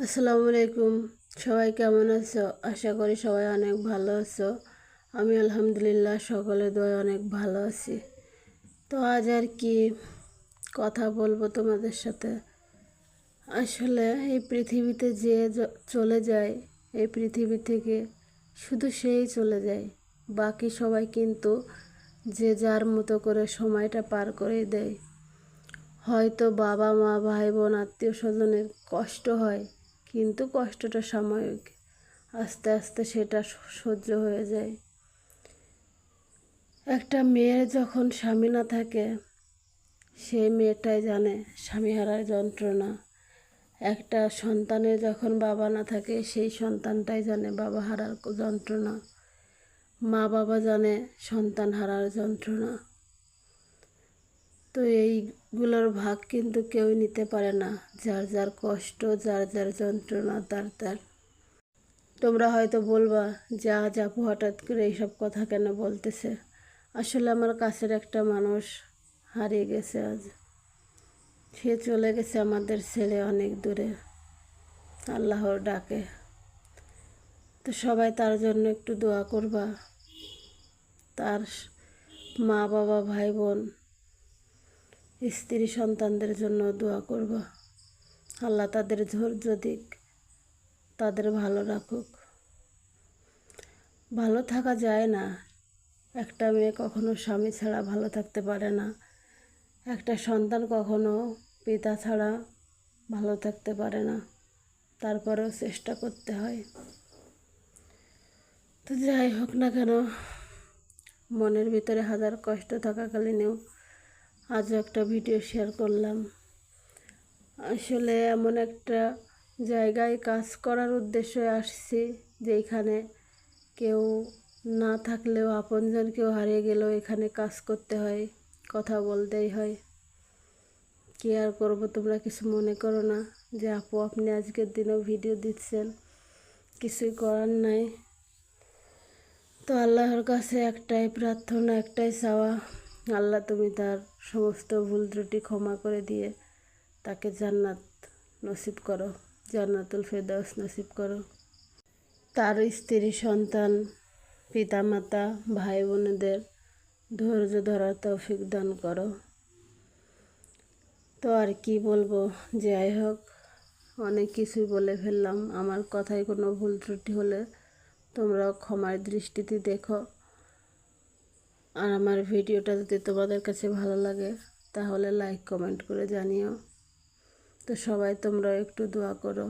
আসসালামু আলাইকুম। সবাই কেমন আছো? আশা করি সবাই অনেক ভালো আছো। আমি আলহামদুলিল্লাহ সকলের দোয়ায় অনেক ভালো আছি। তো আজ আর কি কথা বলবো তোমাদের সাথে। আসলে এই পৃথিবীতে যে চলে যায়, এই পৃথিবী থেকে শুধু সেই চলে যায়, বাকি সবাই কিন্তু যে যার মতো করে সময়টা পার করে দেয়। হয়তো বাবা মা ভাই বোন আত্মীয় স্বজনের কষ্ট হয়, কিন্তু কষ্টটা সাময়িক, আস্তে আস্তে সেটা সহ্য হয়ে যায়। একটা মেয়ের যখন স্বামী না থাকে, সেই মেয়েটাই জানে স্বামী হারার যন্ত্রণা। একটা সন্তানের যখন বাবা না থাকে, সেই সন্তানটাই জানে বাবা হারার যন্ত্রণা। মা বাবা জানে সন্তান হারার যন্ত্রণা। তো এইগুলোর ভাগ কিন্তু কেউ নিতে পারে না। যার যার কষ্ট, যার যার যন্ত্রণা, তার তার। তোমরা হয়তো বলবা যে আজ আপু হঠাৎ করে এইসব কথা কেন বলতেছে। আসলে আমার কাছের একটা মানুষ হারিয়ে গেছে আজ। সে চলে গেছে আমাদের ছেলে অনেক দূরে, আল্লাহর ডাকে। তো সবাই তার জন্য একটু দোয়া করবা। তার মা বাবা ভাই বোন স্ত্রী সন্তানদের জন্য দোয়া করবা। আল্লাহ তাদের ধৈর্য দিক, তাদের ভালো রাখুক। ভালো থাকা যায় না, একটা মেয়ে কখনো স্বামী ছাড়া ভালো থাকতে পারে না। একটা সন্তান কখনো পিতা ছাড়া ভালো থাকতে পারে না। তারপরেও চেষ্টা করতে হয়। তো যাই হোক না কেন, মনের ভিতরে হাজার কষ্ট থাকাকালীনও আজও একটা ভিডিও শেয়ার করলাম। আসলে এমন একটা জায়গায় কাজ করার উদ্দেশ্যে আসছি, যেখানে কেউ না থাকলেও আপনজন কেউ হারিয়ে গেলেও এখানে কাজ করতে হয়, কথা বলতেই হয়। কি আর করবো, তোমরা কিছু মনে করো না যে আপু আপনি আজকের দিনেও ভিডিও দিচ্ছেন, কিছুই করার নাই। তো আল্লাহর কাছে একটাই প্রার্থনা, একটাই চাওয়া, আল্লাহ তুমি তার সমস্ত ভুল ত্রুটি ক্ষমা করে দিয়ে তাকে জান্নাত নসিব করো, জান্নাতুল ফেরদাউস নসিব করো। তার স্ত্রী সন্তান পিতামাতা ভাই বোনেদের ধৈর্য ধরার তৌফিক দান করো। তো আর কি বলবো, যাই হোক, অনেক কিছুই বলে ফেললাম। আমার কথায় কোনো ভুল ত্রুটি হলে তোমরা ক্ষমার দৃষ্টিতে দেখো। আর আমার ভিডিওটা যদি তোমাদের কাছে ভালো লাগে তাহলে লাইক কমেন্ট করে জানিও। তো সবাই তোমরা একটু দোয়া করো।